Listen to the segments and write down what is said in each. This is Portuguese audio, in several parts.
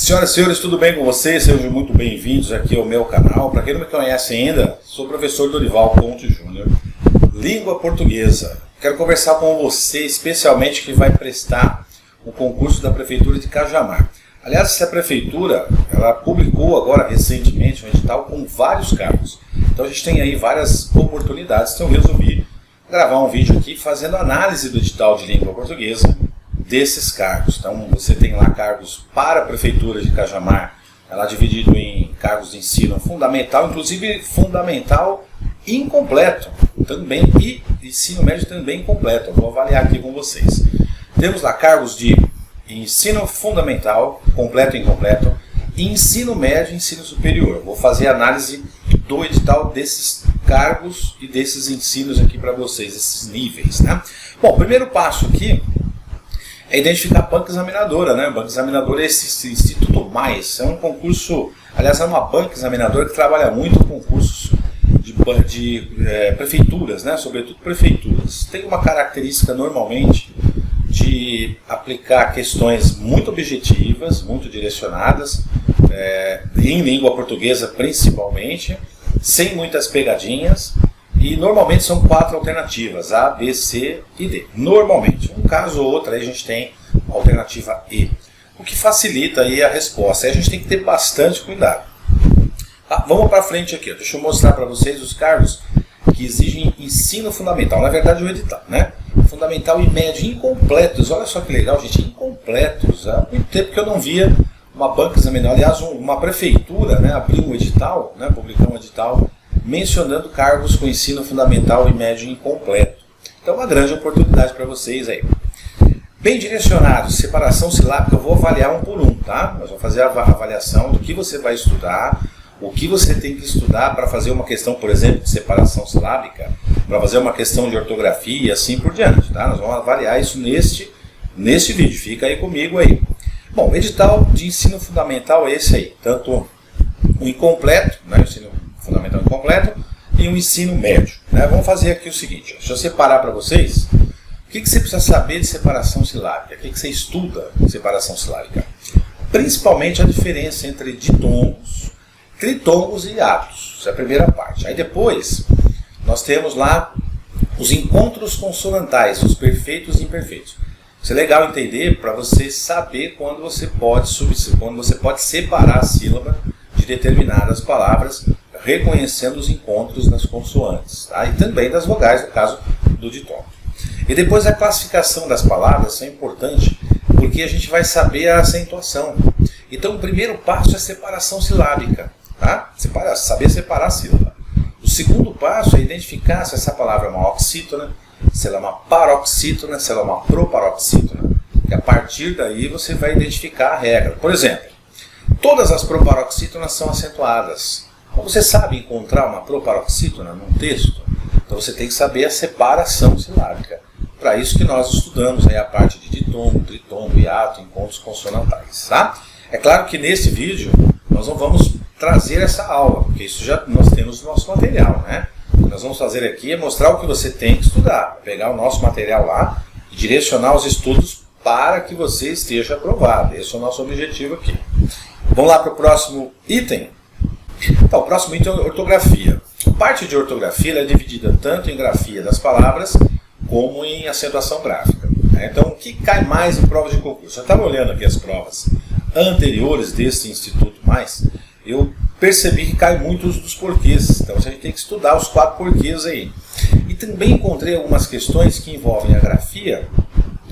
Senhoras e senhores, tudo bem com vocês? Sejam muito bem-vindos aqui ao meu canal. Para quem não me conhece ainda, sou o professor Dorival Conte Júnior, língua portuguesa. Quero conversar com você, especialmente que vai prestar o concurso da Prefeitura de Cajamar. Aliás, essa prefeitura, ela publicou agora recentemente um edital com vários cargos. Então a gente tem aí várias oportunidades, então eu resolvi gravar um vídeo aqui fazendo análise do edital de língua portuguesa desses cargos. Então você tem lá cargos para a Prefeitura de Cajamar, ela é dividido em cargos de ensino fundamental, inclusive fundamental incompleto também, e ensino médio também incompleto. Eu vou avaliar aqui com vocês. Temos lá cargos de ensino fundamental, completo e incompleto, e ensino médio e ensino superior. Eu vou fazer a análise do edital desses cargos e desses ensinos aqui para vocês, esses níveis, né? Bom, o primeiro passo aqui é identificar a banca examinadora, né? A banca examinadora é esse Instituto Mais, é um concurso, aliás, é uma banca examinadora que trabalha muito com concursos de prefeituras, né? Sobretudo prefeituras. Tem uma característica normalmente de aplicar questões muito objetivas, muito direcionadas, em língua portuguesa principalmente, sem muitas pegadinhas, e normalmente são 4 alternativas, A, B, C e D. Normalmente, um caso ou outro aí a gente tem a alternativa E, o que facilita aí a resposta. Aí a gente tem que ter bastante cuidado. Tá, vamos para frente aqui, deixa eu mostrar para vocês os cargos que exigem ensino fundamental, na verdade o edital, né? Fundamental e médio incompletos. Olha só que legal, gente, incompletos. Há muito tempo que eu não via uma banca examinadora, aliás, uma prefeitura, né, abrir um edital, né, publicar um edital mencionando cargos com ensino fundamental e médio incompleto. Então, uma grande oportunidade para vocês aí. Bem direcionado, separação silábica, eu vou avaliar um por um, tá? Nós vamos fazer a avaliação do que você vai estudar, o que você tem que estudar para fazer uma questão, por exemplo, de separação silábica, para fazer uma questão de ortografia e assim por diante, tá? Nós vamos avaliar isso neste vídeo, fica aí comigo aí. Bom, o edital de ensino fundamental é esse aí, tanto o incompleto, né, o ensino fundamental incompleto, e o ensino médio, né? Vamos fazer aqui o seguinte, deixa eu separar para vocês o que você precisa saber de separação silábica, o que você estuda de separação silábica. Principalmente a diferença entre ditongos, tritongos e hiatos, essa é a primeira parte. Aí depois nós temos lá os encontros consonantais, os perfeitos e imperfeitos. Isso é legal entender para você saber quando você pode separar a sílaba de determinadas palavras, reconhecendo os encontros nas consoantes, tá? E também das vogais, no caso do ditongo. E depois a classificação das palavras é importante, porque a gente vai saber a acentuação. Então o primeiro passo é separação silábica, tá? Saber separar a sílaba. O segundo passo é identificar se essa palavra é uma oxítona, se ela é uma paroxítona, se ela é uma proparoxítona. E a partir daí você vai identificar a regra. Por exemplo, todas as proparoxítonas são acentuadas. Então você sabe encontrar uma proparoxítona num texto? Então você tem que saber a separação silábica. Para isso que nós estudamos aí a parte de ditongo, tritongo, hiato, encontros consonantais, tá? É claro que nesse vídeo nós não vamos trazer essa aula, porque isso já nós temos no nosso material, né? O que nós vamos fazer aqui é mostrar o que você tem que estudar, pegar o nosso material lá e direcionar os estudos para que você esteja aprovado. Esse é o nosso objetivo aqui. Vamos lá para o próximo item. Então, o próximo item é ortografia. A parte de ortografia é dividida tanto em grafia das palavras como em acentuação gráfica. Então, o que cai mais em prova de concurso? Eu estava olhando aqui as provas anteriores desse Instituto Mais, eu percebi que cai muitos dos porquês. Então, a gente tem que estudar os 4 porquês aí. E também encontrei algumas questões que envolvem a grafia,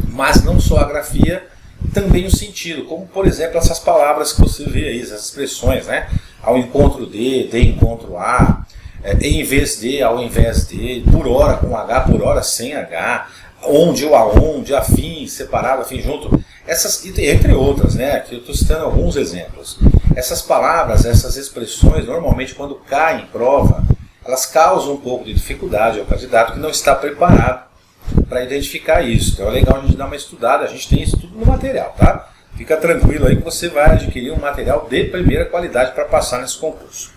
mas não só a grafia, também o sentido, como por exemplo essas palavras que você vê aí, essas expressões, né? Ao encontro de encontro a, em vez de, ao invés de, por hora com H, por hora sem H, onde ou aonde, afim, separado, afim, junto, essas, entre outras, né? Aqui eu estou citando alguns exemplos. Essas palavras, essas expressões, normalmente quando caem em prova, elas causam um pouco de dificuldade ao candidato que não está preparado para identificar isso. Então é legal a gente dar uma estudada, a gente tem isso tudo no material, tá? Fica tranquilo aí que você vai adquirir um material de primeira qualidade para passar nesse concurso.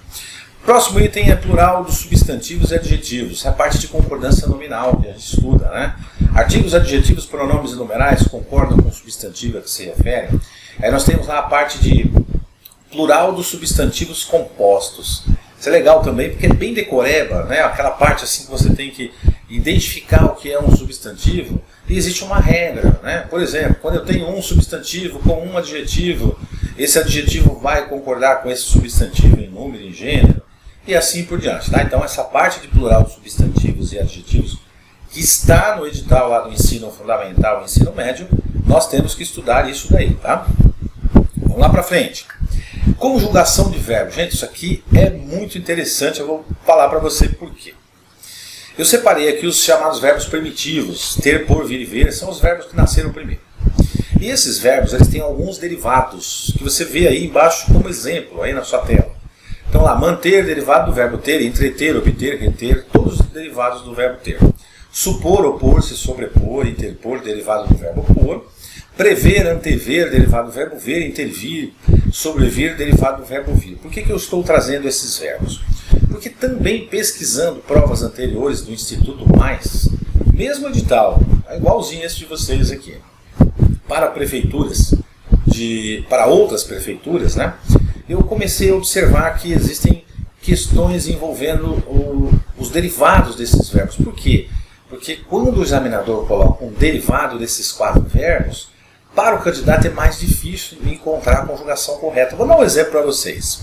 Próximo item é plural dos substantivos e adjetivos, é a parte de concordância nominal que a gente estuda, né? Artigos, adjetivos, pronomes e numerais concordam com o substantivo a que se refere. Aí nós temos lá a parte de plural dos substantivos compostos. Isso é legal também porque é bem decoreba, né? Aquela parte assim que você tem que identificar o que é um substantivo e existe uma regra, né? Por exemplo, quando eu tenho um substantivo com um adjetivo, esse adjetivo vai concordar com esse substantivo em número, em gênero e assim por diante, tá? Então essa parte de plural de substantivos e adjetivos que está no edital lá do ensino fundamental e ensino médio, nós temos que estudar isso daí, tá? Vamos lá para frente. Conjugação de verbo. Gente, isso aqui é muito interessante, eu vou falar para você por quê. Eu separei aqui os chamados verbos primitivos, ter, por, vir e ver, são os verbos que nasceram primeiro. E esses verbos, eles têm alguns derivados, que você vê aí embaixo como exemplo, aí na sua tela. Então lá, manter, derivado do verbo ter, entreter, obter, reter, todos os derivados do verbo ter. Supor, opor-se, sobrepor, interpor, derivado do verbo pôr. Prever, antever, derivado do verbo ver, intervir, sobrevir, derivado do verbo vir. Por que eu estou trazendo esses verbos? Porque também pesquisando provas anteriores do Instituto Mais, mesmo edital, é igualzinho esse de vocês aqui, para prefeituras, para outras prefeituras, né? Eu comecei a observar que existem questões envolvendo os derivados desses verbos. Por quê? Porque quando o examinador coloca um derivado desses 4 verbos, para o candidato é mais difícil encontrar a conjugação correta. Vou dar um exemplo para vocês.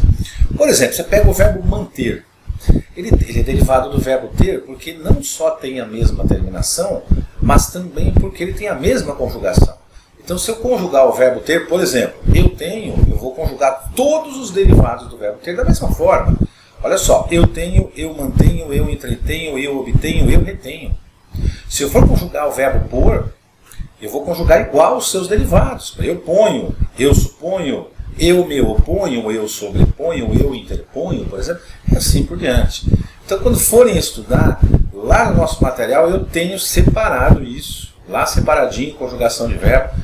Por exemplo, você pega o verbo manter. Ele é derivado do verbo ter porque não só tem a mesma terminação, mas também porque ele tem a mesma conjugação. Então, se eu conjugar o verbo ter, por exemplo, eu vou conjugar todos os derivados do verbo ter da mesma forma. Olha só, eu tenho, eu mantenho, eu entretenho, eu obtenho, eu retenho. Se eu for conjugar o verbo pôr, eu vou conjugar igual os seus derivados. Eu ponho, eu suponho, eu me oponho, eu sobreponho, eu interponho, por exemplo, e assim por diante. Então, quando forem estudar, lá no nosso material eu tenho separado isso, lá separadinho, conjugação de verbo,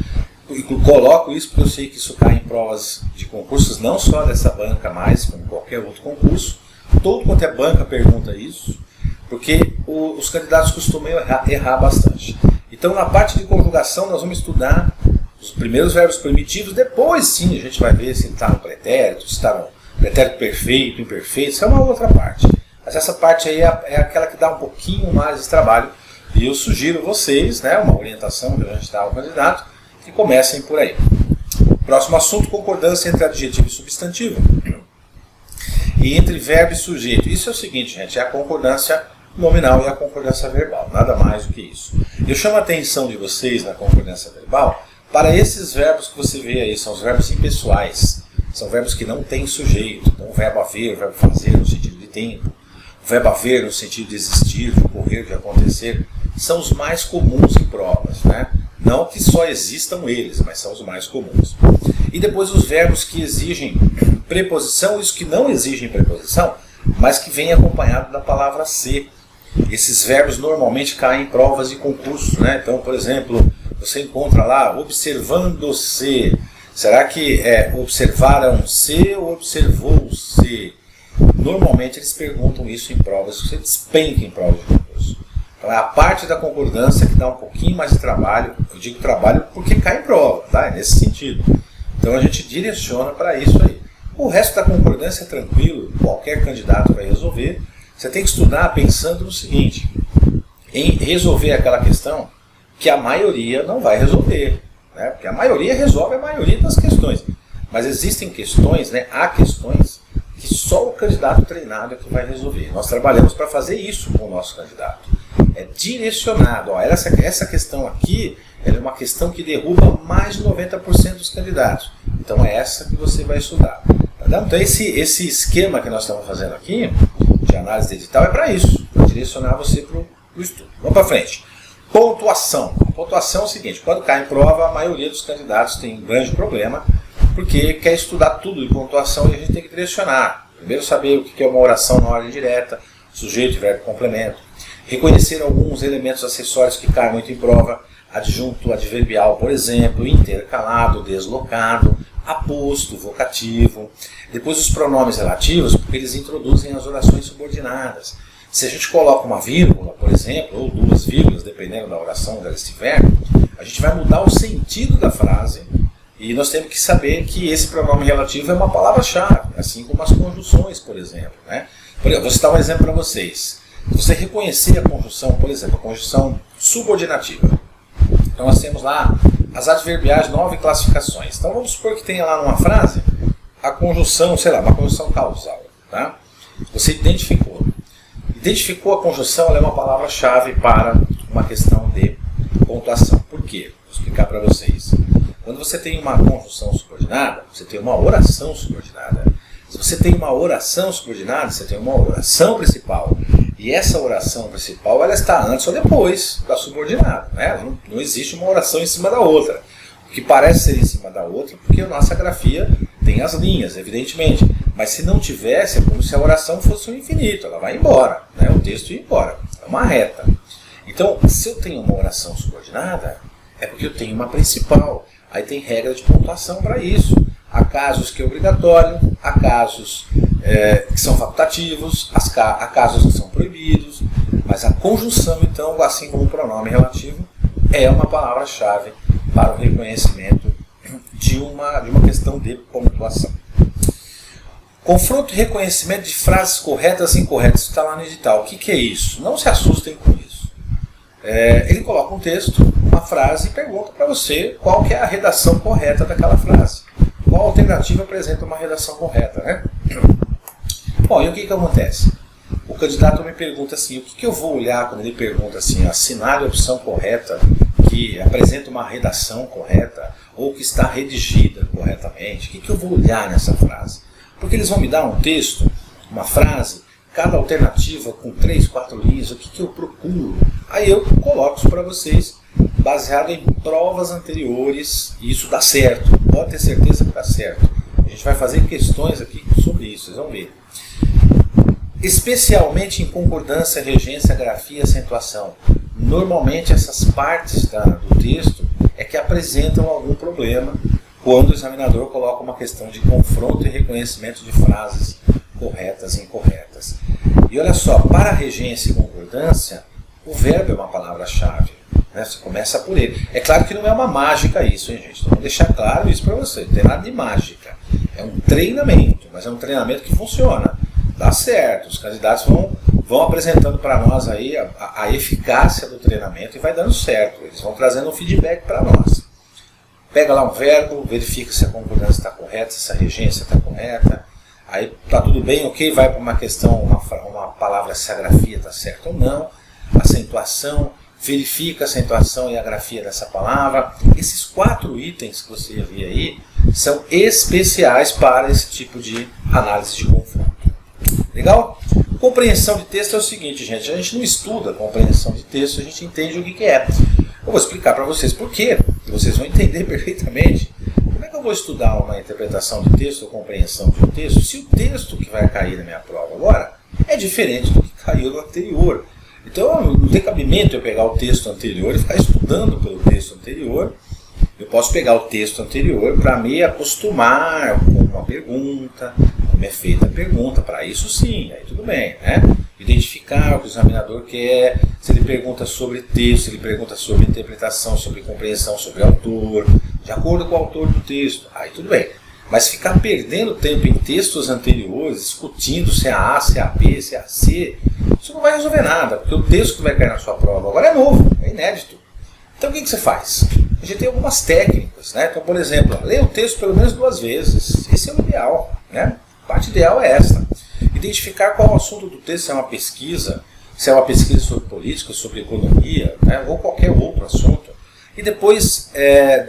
e coloco isso porque eu sei que isso cai em provas de concursos, não só dessa banca, mas como qualquer outro concurso. Todo quanto é banca pergunta isso, porque os candidatos costumam errar bastante. Então, na parte de conjugação, nós vamos estudar os primeiros verbos primitivos, depois sim a gente vai ver se está no pretérito, se está no pretérito perfeito, imperfeito, isso é uma outra parte. Mas essa parte aí é aquela que dá um pouquinho mais de trabalho, e eu sugiro vocês, né, uma orientação que a gente dá ao candidato, que comecem por aí. Próximo assunto, concordância entre adjetivo e substantivo. E entre verbo e sujeito. Isso é o seguinte, gente, é a concordância nominal e a concordância verbal, nada mais do que isso. Eu chamo a atenção de vocês na concordância verbal para esses verbos que você vê aí, são os verbos impessoais, são verbos que não têm sujeito. Então o verbo haver, o verbo fazer no sentido de tempo, o verbo haver no sentido de existir, de ocorrer, de acontecer, são os mais comuns em provas, né? Não que só existam eles, mas são os mais comuns. E depois os verbos que exigem preposição e os que não exigem preposição, mas que vêm acompanhado da palavra ser. Esses verbos normalmente caem em provas de concurso, né? Então, por exemplo, você encontra lá, observando-se. Será que observaram-se ou observou-se? Normalmente eles perguntam isso em provas, você despenca em provas de concurso. Então é a parte da concordância que dá um pouquinho mais de trabalho. Eu digo trabalho porque cai em prova, tá? É nesse sentido. Então a gente direciona para isso aí. O resto da concordância é tranquilo, qualquer candidato vai resolver. Você tem que estudar pensando no seguinte, em resolver aquela questão que a maioria não vai resolver, né? Porque a maioria resolve a maioria das questões. Mas existem questões, né? Há questões que só o candidato treinado é que vai resolver. Nós trabalhamos para fazer isso com o nosso candidato. É direcionado. Ó, essa questão aqui ela é uma questão que derruba mais de 90% dos candidatos. Então é essa que você vai estudar. Tá? Então esse esquema que nós estamos fazendo aqui, de análise de edital, é para isso. Para direcionar você para o estudo. Vamos para frente. Pontuação. A pontuação é o seguinte, quando cai em prova, a maioria dos candidatos tem um grande problema, porque quer estudar tudo de pontuação e a gente tem que direcionar. Primeiro saber o que é uma oração na ordem direta, sujeito, verbo, complemento. Reconhecer alguns elementos acessórios que caem muito em prova, adjunto adverbial, por exemplo, intercalado, deslocado, aposto, vocativo. Depois os pronomes relativos, porque eles introduzem as orações subordinadas. Se a gente coloca uma vírgula, por exemplo, ou 2 vírgulas, dependendo da oração onde ela estiver, a gente vai mudar o sentido da frase E nós temos que saber que esse pronome relativo é uma palavra-chave, assim como as conjunções, por exemplo, né? Vou citar um exemplo para vocês. Você reconhecer a conjunção, por exemplo, a conjunção subordinativa. Então nós temos lá as adverbiais, 9 classificações. Então vamos supor que tenha lá numa frase a conjunção, sei lá, uma conjunção causal. Tá? Você identificou a conjunção, ela é uma palavra-chave para uma questão de pontuação. Por quê? Vou explicar para vocês. Quando você tem uma conjunção subordinada, você tem uma oração subordinada. Se você tem uma oração subordinada, você tem uma oração principal. E essa oração principal, ela está antes ou depois da subordinada. Né? Não existe uma oração em cima da outra. O que parece ser em cima da outra, porque a nossa grafia tem as linhas, evidentemente. Mas se não tivesse, é como se a oração fosse um infinito. Ela vai embora, né? O texto ia embora. É uma reta. Então, se eu tenho uma oração subordinada, é porque eu tenho uma principal. Aí tem regra de pontuação para isso. Há casos que é obrigatório, há casos que são facultativos, há casos que são proibidos, mas a conjunção, então, assim como o pronome relativo, é uma palavra-chave para o reconhecimento de uma questão de pontuação. Confronto e reconhecimento de frases corretas e incorretas. Isso está lá no edital. O que é isso? Não se assustem com isso. Ele coloca um texto, uma frase, e pergunta para você qual que é a redação correta daquela frase. Qual alternativa apresenta uma redação correta, né? Bom, e o que acontece? O candidato me pergunta assim, o que eu vou olhar quando ele pergunta assim, assinale a opção correta que apresenta uma redação correta ou que está redigida corretamente? O que eu vou olhar nessa frase? Porque eles vão me dar um texto, uma frase, cada alternativa com 3, 4 linhas, o que eu procuro? Aí eu coloco isso para vocês, baseado em provas anteriores, e isso dá certo, pode ter certeza que dá certo. A gente vai fazer questões aqui sobre isso, vocês vão ver. Especialmente em concordância, regência, grafia, acentuação. Normalmente essas partes do texto é que apresentam algum problema quando o examinador coloca uma questão de confronto e reconhecimento de frases corretas e incorretas. E olha só, para a regência e concordância, o verbo é uma palavra-chave. Né? Você começa por ele. É claro que não é uma mágica isso, hein, gente? Então, vou deixar claro isso para você. Não tem nada de mágica. É um treinamento, mas é um treinamento que funciona. Dá certo. Os candidatos vão apresentando para nós aí a eficácia do treinamento e vai dando certo. Eles vão trazendo um feedback para nós. Pega lá um verbo, verifica se a concordância está correta, se a regência está correta. Aí está tudo bem, ok, vai para uma questão, uma palavra se a grafia está certa ou não. Acentuação, verifica a acentuação e a grafia dessa palavra. Esses 4 itens que você vê aí são especiais para esse tipo de análise de confronto. Legal? Compreensão de texto é o seguinte, gente, a gente não estuda compreensão de texto, a gente entende o que é. Eu vou explicar para vocês por quê, e vocês vão entender perfeitamente. Como é que eu vou estudar uma interpretação de texto ou compreensão de um texto se o texto que vai cair na minha prova agora é diferente do que caiu no anterior? Então não tem cabimento eu pegar o texto anterior e ficar estudando pelo texto anterior. Eu posso pegar o texto anterior para me acostumar com uma pergunta, como é feita a pergunta, para isso sim, aí tudo bem, né? Identificar o que o examinador quer, se ele pergunta sobre texto, se ele pergunta sobre interpretação, sobre compreensão, sobre autor, de acordo com o autor do texto, aí tudo bem. Mas ficar perdendo tempo em textos anteriores, discutindo se é A, se é A B, se é A C, isso não vai resolver nada, porque o texto que vai cair na sua prova agora é novo, é inédito. Então o que você faz? A gente tem algumas técnicas, né? Então, por exemplo, leia o texto pelo menos 2 vezes. Esse é o ideal, né? A parte ideal é essa. Identificar qual é o assunto do texto, se é uma pesquisa sobre política, sobre economia, né? Ou qualquer outro assunto. E depois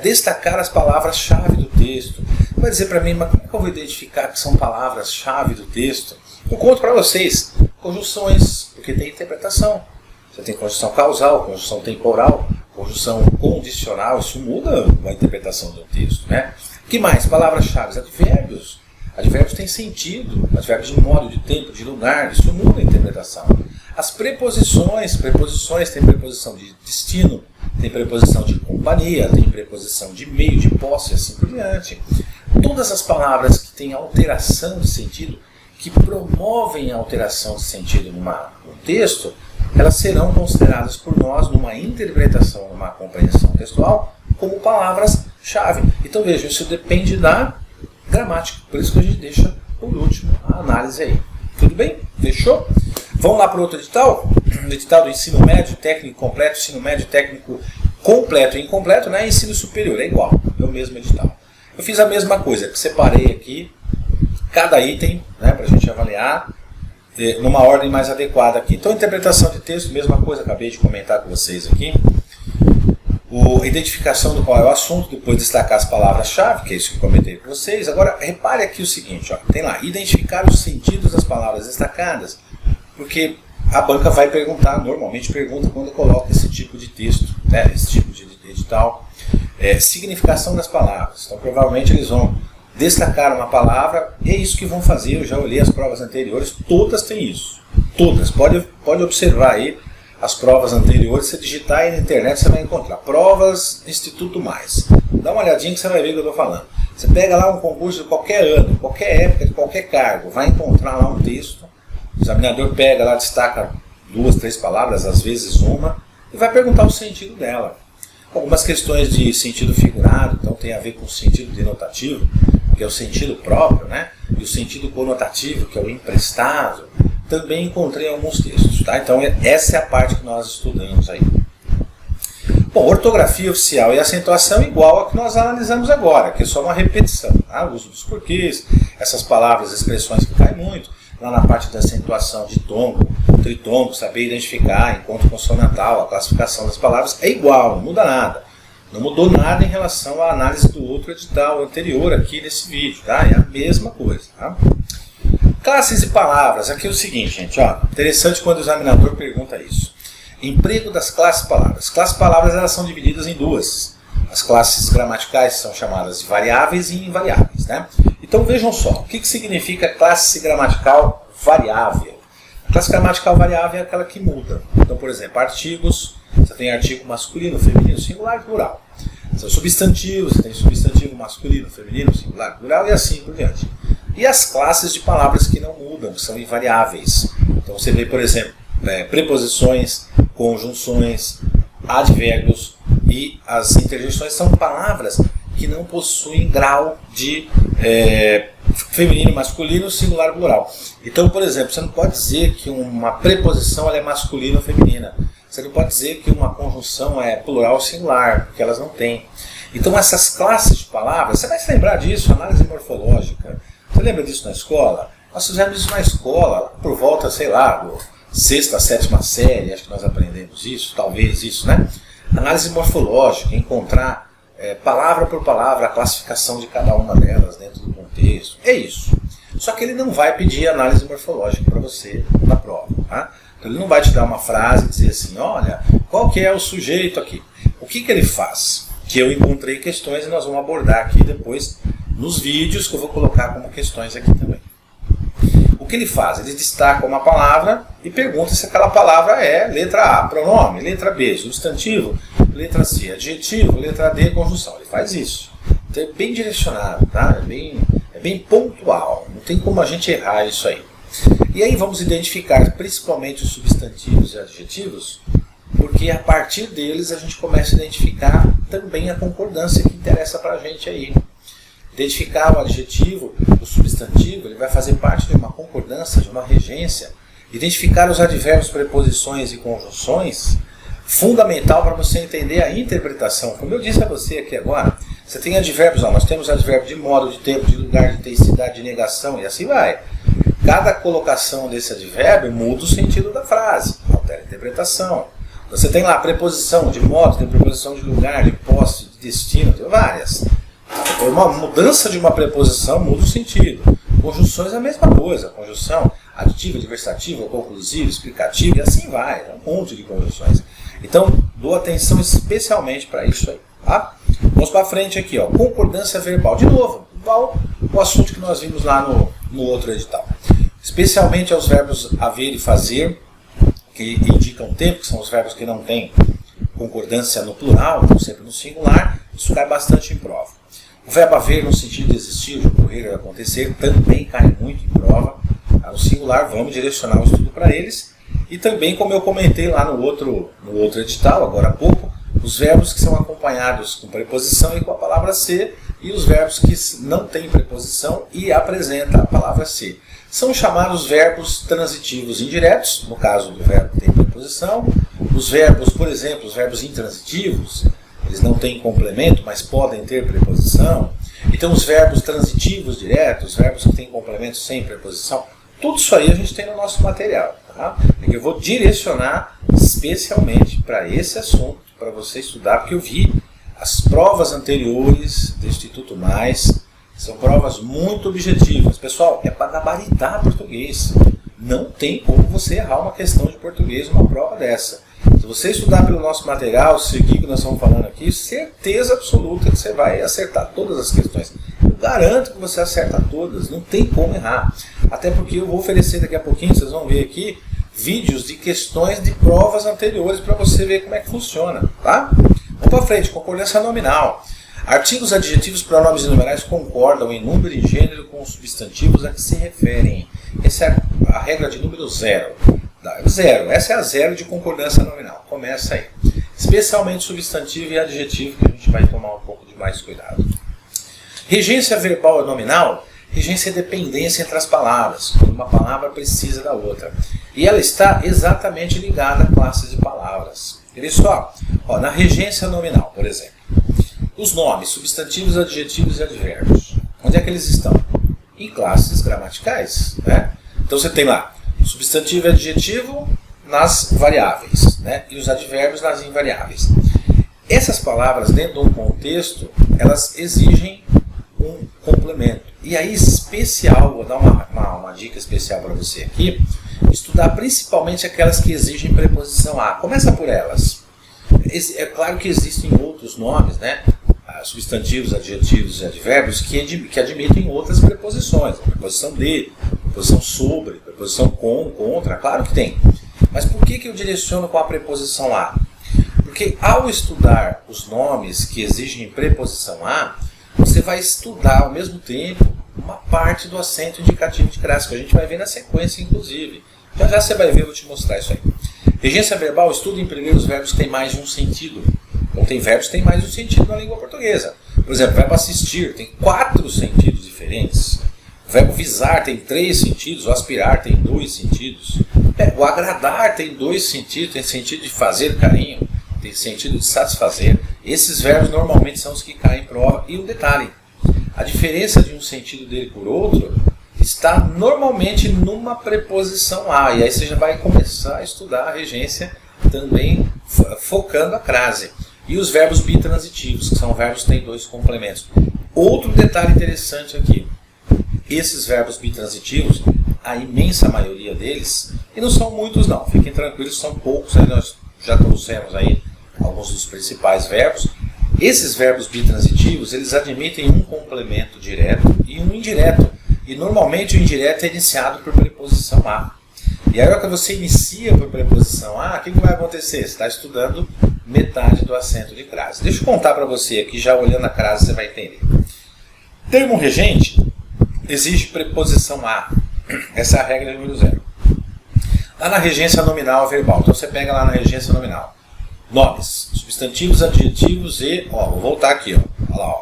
destacar as palavras-chave do texto. Vai dizer para mim, mas como é que eu vou identificar que são palavras-chave do texto? Eu conto para vocês. Conjunções, porque tem interpretação. Você tem conjunção causal, conjunção temporal, conjunção condicional, isso muda a interpretação do texto, né? O que mais? Palavras-chave, advérbios. Advérbios têm sentido, advérbios de modo, de tempo, de lugar, isso muda a interpretação. As preposições tem preposição de destino, tem preposição de companhia, tem preposição de meio, de posse, e assim por diante. Todas as palavras que têm alteração de sentido, que promovem a alteração de sentido num texto, elas serão consideradas por nós numa interpretação, numa compreensão textual, como palavras-chave. Então Então veja, isso depende da gramática, por isso que a gente deixa por último a análise aí. Tudo bem? Fechou? Vamos lá para o outro edital? O edital do ensino médio técnico completo, ensino médio técnico completo e incompleto, né? Ensino superior, é igual, é o mesmo edital. Eu fiz a mesma coisa, separei aqui cada item, né, para a gente avaliar numa ordem mais adequada aqui. Então, interpretação de texto, mesma coisa, acabei de comentar com vocês aqui. Identificação do qual é o assunto, depois destacar as palavras-chave, que é isso que eu comentei com vocês. Agora, repare aqui o seguinte, ó, tem lá, identificar os sentidos das palavras destacadas, porque a banca vai perguntar, normalmente pergunta quando coloca esse tipo de texto, né, esse tipo de edital. Significação das palavras. Então, provavelmente eles vão destacar uma palavra, é isso que vão fazer. Eu já olhei as provas anteriores, todas têm isso. Todas. Pode observar aí as provas anteriores, se digitar aí na internet você vai encontrar. Provas Instituto Mais. Dá uma olhadinha que você vai ver o que eu estou falando. Você pega lá um concurso de qualquer ano, qualquer época, de qualquer cargo, vai encontrar lá um texto, o examinador pega lá, destaca 2, 3 palavras, às vezes uma, e vai perguntar o sentido dela. Algumas questões de sentido figurado, então tem a ver com o sentido denotativo, que é o sentido próprio, né? E o sentido conotativo, que é o emprestado, também encontrei em alguns textos, tá? Então essa é a parte que nós estudamos aí. Bom, ortografia oficial e acentuação igual a que nós analisamos agora, que é só uma repetição, tá? O uso dos porquês, essas palavras, expressões que caem muito, lá na parte da acentuação de tombo, tritombo, saber identificar, encontro consonantal, a classificação das palavras é igual, não muda nada. Não mudou nada em relação à análise do outro edital anterior aqui nesse vídeo, tá? É a mesma coisa, tá? Classes e palavras, aqui é o seguinte, gente, ó, interessante quando o examinador pergunta isso. Emprego das classes e palavras. Classes e palavras elas são divididas em duas. As classes gramaticais são chamadas de variáveis e invariáveis, né? Então vejam só, o que significa classe gramatical variável? A classe gramatical variável é aquela que muda. Então, por exemplo, artigos, você tem artigo masculino, feminino, singular e plural. São substantivos, você tem substantivo masculino, feminino, singular, plural e assim por diante. E as classes de palavras que não mudam, que são invariáveis. Então você vê, por exemplo, preposições, conjunções, advérbios e as interjeições são palavras que não possuem grau de feminino e masculino, singular e plural. Então, por exemplo, você não pode dizer que uma preposição ela é masculina ou feminina. Você não pode dizer que uma conjunção é plural ou singular, porque elas não têm. Então, essas classes de palavras, você vai se lembrar disso, análise morfológica. Você lembra disso na escola? Nós fizemos isso na escola, por volta, sei lá, do 6ª, 7ª série, acho que nós aprendemos isso, talvez isso, né? Análise morfológica, encontrar palavra por palavra a classificação de cada uma delas dentro do contexto. É isso. Só que ele não vai pedir análise morfológica para você na prova, tá? Então ele não vai te dar uma frase e dizer assim, olha, qual que é o sujeito aqui? O que ele faz? Que eu encontrei questões e nós vamos abordar aqui depois nos vídeos que eu vou colocar como questões aqui também. O que ele faz? Ele destaca uma palavra e pergunta se aquela palavra é letra A, pronome, letra B, substantivo, letra C, adjetivo, letra D, conjunção. Ele faz isso. Então é bem direcionado, tá? É bem pontual. Não tem como a gente errar isso aí. E aí vamos identificar principalmente os substantivos e adjetivos, porque a partir deles a gente começa a identificar também a concordância que interessa para a gente aí. Identificar o adjetivo, o substantivo, ele vai fazer parte de uma concordância, de uma regência. Identificar os advérbios, preposições e conjunções, fundamental para você entender a interpretação. Como eu disse a você aqui agora, você tem advérbios, nós temos advérbio de modo, de tempo, de lugar, de intensidade, de negação e assim vai. Cada colocação desse advérbio muda o sentido da frase, altera a interpretação. Você tem lá a preposição de modo, tem preposição de lugar, de posse, de destino, tem várias. Uma mudança de uma preposição muda o sentido. Conjunções é a mesma coisa. Conjunção aditiva, adversativa, conclusiva, explicativa e assim vai. É um monte de conjunções. Então, dou atenção especialmente para isso aí. Tá? Vamos para frente aqui. Ó. Concordância verbal. De novo, igual o assunto que nós vimos lá no outro edital. Especialmente aos verbos haver e fazer, que indicam tempo, que são os verbos que não têm concordância no plural, então sempre no singular. Isso cai bastante em prova. O verbo haver no sentido de existir, de ocorrer ou acontecer, também cai muito em prova. No singular, vamos direcionar o estudo para eles. E também, como eu comentei lá no outro edital, agora há pouco, os verbos que são acompanhados com preposição e com a palavra ser, e os verbos que não têm preposição e apresentam a palavra ser. São chamados verbos transitivos indiretos, no caso do verbo que tem preposição. Os verbos, por exemplo, os verbos intransitivos, eles não têm complemento, mas podem ter preposição. Então os verbos transitivos diretos, os verbos que têm complemento sem preposição, tudo isso aí a gente tem no nosso material. Tá? Eu vou direcionar especialmente para esse assunto, para você estudar, porque eu vi as provas anteriores do Instituto Mais, são provas muito objetivas. Pessoal, é para gabaritar português. Não tem como você errar uma questão de português numa prova dessa. Se você estudar pelo nosso material, seguir o que nós estamos falando aqui, certeza absoluta que você vai acertar todas as questões. Eu garanto que você acerta todas, não tem como errar. Até porque eu vou oferecer daqui a pouquinho, vocês vão ver aqui, vídeos de questões de provas anteriores para você ver como é que funciona. Tá? Vamos para frente, concordância nominal. Artigos, adjetivos, pronomes e numerais concordam em número e gênero com os substantivos a que se referem. Essa é a regra de número 0. Zero. Essa é a 0 de concordância nominal. Começa aí. Especialmente substantivo e adjetivo, que a gente vai tomar um pouco de mais cuidado. Regência verbal e nominal. Regência é dependência entre as palavras, quando uma palavra precisa da outra. E ela está exatamente ligada a classes de palavras. Olha só, na regência nominal, por exemplo. Os nomes, substantivos, adjetivos e advérbios. Onde é que eles estão? Em classes gramaticais. Né? Então você tem lá substantivo e adjetivo nas variáveis, né? E os advérbios nas invariáveis. Essas palavras, dentro de um contexto, elas exigem um complemento. E aí, especial, vou dar uma dica especial para você aqui, estudar principalmente aquelas que exigem preposição a. Começa por elas. É claro que existem outros nomes, né? Substantivos, adjetivos e advérbios que admitem outras preposições. A preposição de, preposição sobre, preposição com, contra, claro que tem. Mas por que eu direciono com a preposição a? Porque ao estudar os nomes que exigem preposição a, você vai estudar ao mesmo tempo uma parte do acento indicativo de classe, que a gente vai ver na sequência, inclusive. Já já você vai ver, eu vou te mostrar isso aí. Regência verbal estuda em primeiro os verbos que têm mais de um sentido. Então tem verbos que têm mais de um sentido na língua portuguesa. Por exemplo, o verbo assistir tem 4 sentidos diferentes. O verbo visar tem 3 sentidos, o aspirar tem 2 sentidos. O agradar tem 2 sentidos, tem sentido de fazer carinho, tem sentido de satisfazer. Esses verbos normalmente são os que caem em prova. E um detalhe, a diferença de um sentido dele por outro está normalmente numa preposição a. E aí você já vai começar a estudar a regência também focando a crase. E os verbos bitransitivos, que são verbos que têm 2 complementos. Outro detalhe interessante aqui. Esses verbos bitransitivos, a imensa maioria deles, e não são muitos não, fiquem tranquilos, são poucos, aí nós já trouxemos aí alguns dos principais verbos. Esses verbos bitransitivos, eles admitem um complemento direto e um indireto. E normalmente o indireto é iniciado por preposição a. E aí, quando você inicia por preposição a, o que vai acontecer? Você está estudando metade do acento de crase. Deixa eu contar para você aqui, já olhando a crase você vai entender. Termo regente exige preposição a. Essa é a regra número 0. Lá na regência nominal verbal. Então você pega lá na regência nominal. Nomes, substantivos, adjetivos e... vou voltar aqui. Olha lá.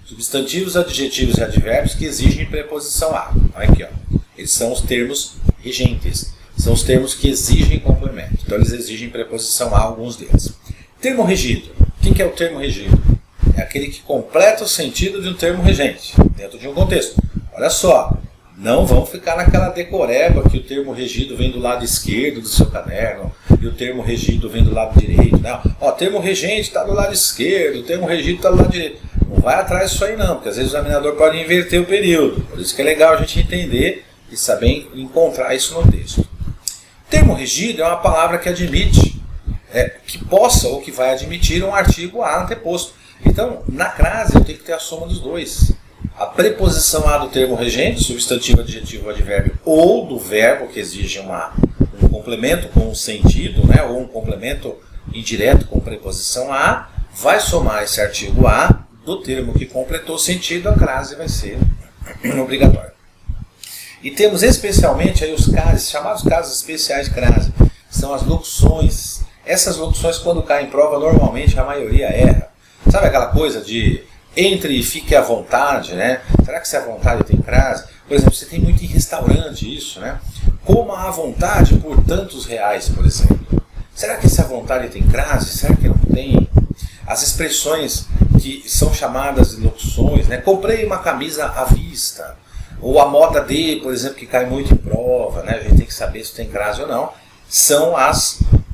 Substantivos, adjetivos e advérbios que exigem preposição a. Olha aqui. Eles são os termos regentes. São os termos que exigem complemento. Então eles exigem preposição a, alguns deles. Termo regido. O que é o termo regido? É aquele que completa o sentido de um termo regente, dentro de um contexto. Olha só, não vão ficar naquela decoreba que o termo regido vem do lado esquerdo do seu caderno e o termo regido vem do lado direito. Não. O termo regente está do lado esquerdo, o termo regido está do lado direito. Não vai atrás disso aí não, porque às vezes o examinador pode inverter o período. Por isso que é legal a gente entender e saber encontrar isso no texto. Termo regido é uma palavra que admite, que possa ou que vai admitir um artigo a anteposto. Então, na crase, eu tenho que ter a soma dos dois. A preposição a do termo regente, substantivo, adjetivo, advérbio, ou do verbo que exige um complemento com um sentido, né, ou um complemento indireto com preposição a, vai somar esse artigo a do termo que completou o sentido, a crase vai ser obrigatória. E temos especialmente aí os casos, chamados casos especiais de crase, que são as locuções. Essas locuções, quando caem em prova, normalmente a maioria erra. Sabe aquela coisa de entre e fique à vontade, né? Será que se à vontade tem crase? Por exemplo, você tem muito em restaurante isso, né? Coma à vontade por tantos reais, por exemplo. Será que se à vontade tem crase? Será que não tem? As expressões que são chamadas de locuções, né? Comprei uma camisa à vista. Ou a moda de, por exemplo, que cai muito em prova, né? A gente tem que saber se tem crase ou não. São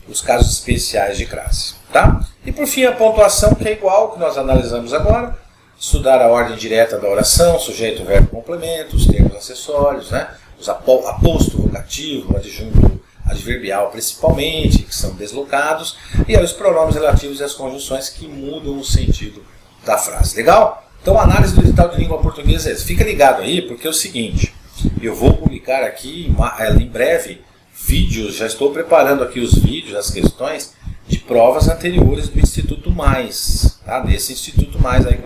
os casos especiais de crase, tá? E por fim a pontuação, que é igual ao que nós analisamos agora. Estudar a ordem direta da oração, sujeito, verbo, complemento, os termos acessórios, né? Os aposto, vocativo, adjunto adverbial principalmente, que são deslocados, e aí os pronomes relativos e as conjunções que mudam o sentido da frase. Legal? Então a análise do edital de língua portuguesa é essa. Fica ligado aí, porque é o seguinte, eu vou publicar aqui em breve vídeos, já estou preparando aqui os vídeos, as questões de provas anteriores do Instituto Mais, tá? Nesse Instituto Mais aí que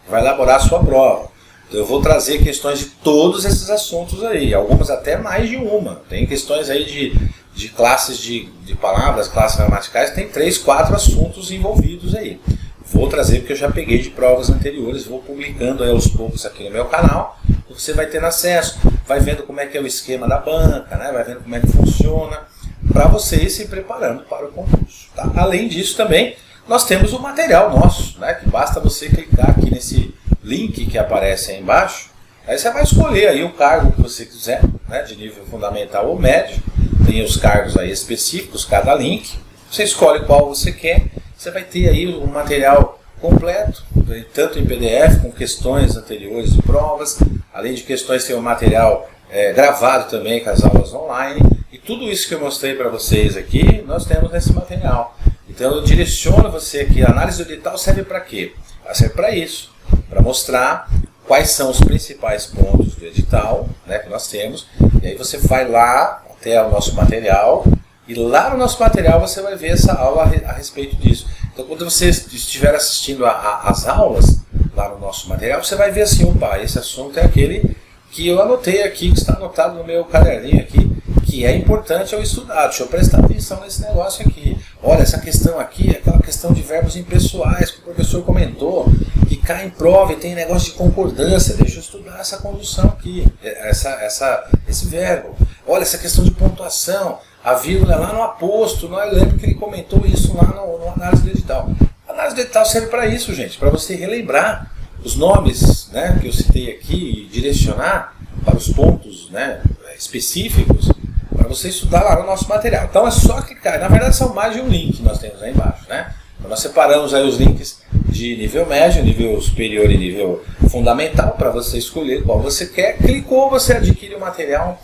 vai elaborar a sua prova. Então eu vou trazer questões de todos esses assuntos aí, algumas até mais de uma. Tem questões aí de classes de palavras, classes gramaticais, tem 3, 4 assuntos envolvidos aí. Vou trazer porque eu já peguei de provas anteriores, vou publicando aí aos poucos aqui no meu canal. Você vai ter acesso, vai vendo como é que é o esquema da banca, né? Vai vendo como é que funciona, para você ir se preparando para o concurso. Tá? Além disso também, nós temos o material nosso, né? Que basta você clicar aqui nesse link que aparece aí embaixo, aí você vai escolher aí o cargo que você quiser, né? De nível fundamental ou médio, tem os cargos aí específicos, cada link, você escolhe qual você quer, você vai ter aí um material completo, tanto em PDF, com questões anteriores de provas, além de questões tem um material gravado também com as aulas online, e tudo isso que eu mostrei para vocês aqui, nós temos nesse material. Então eu direciono você aqui, a análise do edital serve para quê? Ela serve para isso, para mostrar quais são os principais pontos do edital, né, que nós temos, e aí você vai lá até o nosso material, e lá no nosso material você vai ver essa aula a respeito disso. Então quando você estiver assistindo às aulas, lá no nosso material, você vai ver assim, opa, esse assunto é aquele que eu anotei aqui, que está anotado no meu caderninho aqui, que é importante eu estudar, deixa eu prestar atenção nesse negócio aqui. Olha, essa questão aqui é aquela questão de verbos impessoais que o professor comentou, que cai em prova e tem negócio de concordância, deixa eu estudar essa conjunção aqui, esse verbo. Olha, essa questão de pontuação, a vírgula lá no aposto, eu lembro que ele comentou isso lá no análise do edital. A análise do edital serve para isso, gente, para você relembrar os nomes, né, que eu citei aqui e direcionar para os pontos, né, específicos, para você estudar lá no nosso material. Então é só clicar. Na verdade são mais de um link que nós temos aí embaixo, né? Então nós separamos aí os links de nível médio, nível superior e nível fundamental para você escolher qual você quer. Clicou, você adquire o material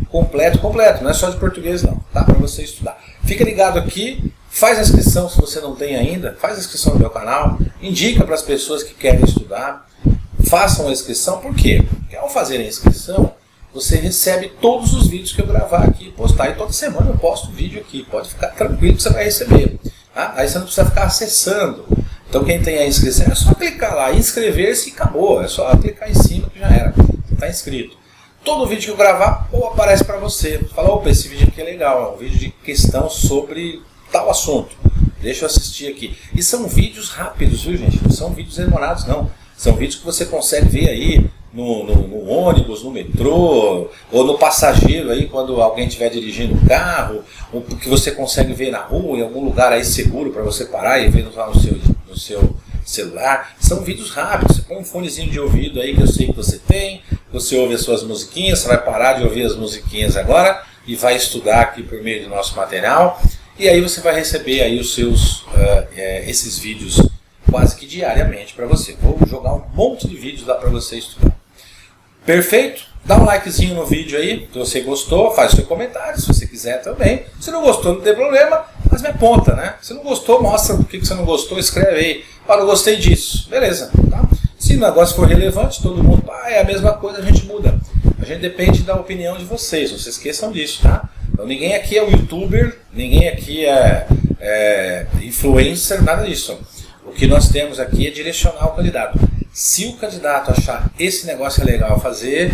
completo, não é só de português não, tá? Para você estudar. Fica ligado aqui, faz a inscrição se você não tem ainda, faz a inscrição no meu canal, indica para as pessoas que querem estudar, façam a inscrição, por quê? Porque ao fazer a inscrição, você recebe todos os vídeos que eu gravar aqui, postar, e toda semana eu posto vídeo aqui, pode ficar tranquilo que você vai receber, tá? Aí você não precisa ficar acessando. Então quem tem a inscrição é só clicar lá, inscrever-se e acabou, é só clicar em cima que já era, você está inscrito. Todo vídeo que eu gravar, aparece para você, fala, opa, esse vídeo aqui é legal, é um vídeo de questão sobre tal assunto, deixa eu assistir aqui. E são vídeos rápidos, viu gente, não são vídeos demorados não, são vídeos que você consegue ver aí, no ônibus, no metrô, ou no passageiro aí quando alguém estiver dirigindo o carro, ou que você consegue ver na rua, em algum lugar aí seguro para você parar e ver lá no seu celular. São vídeos rápidos, você põe um fonezinho de ouvido aí que eu sei que você tem, você ouve as suas musiquinhas, você vai parar de ouvir as musiquinhas agora e vai estudar aqui por meio do nosso material, e aí você vai receber aí os seus, esses vídeos quase que diariamente para você. Vou jogar um monte de vídeos lá para você estudar. Perfeito? Dá um likezinho no vídeo aí, se você gostou, faz seu comentário, se você quiser também. Se não gostou, não tem problema, mas me aponta, né? Se não gostou, mostra o que você não gostou, escreve aí. Olha, eu gostei disso. Beleza, tá? Se o negócio for relevante, todo mundo, é a mesma coisa, a gente muda. A gente depende da opinião de vocês, não se esqueçam disso, tá? Então ninguém aqui é um youtuber, ninguém aqui é influencer, nada disso. O que nós temos aqui é direcionar o candidato. Se o candidato achar esse negócio é legal fazer,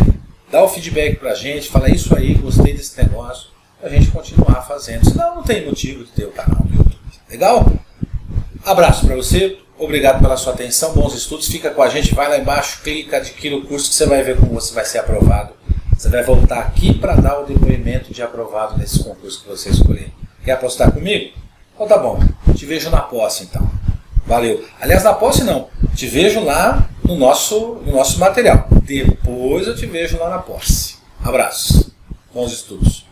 dá o feedback pra gente, fala isso aí, gostei desse negócio, pra gente continuar fazendo. Senão não tem motivo de ter o canal no YouTube. Legal? Abraço pra você, Obrigado pela sua atenção, bons estudos, fica com a gente, vai lá embaixo, clica, adquira o curso que você vai ver como você vai ser aprovado. Você vai voltar aqui para dar o depoimento de aprovado nesse concurso que você escolher. Quer apostar comigo? Então tá bom, te vejo na posse então. Valeu. Aliás, na posse não, te vejo lá no nosso material. Depois eu te vejo lá na posse. Abraços, bons estudos.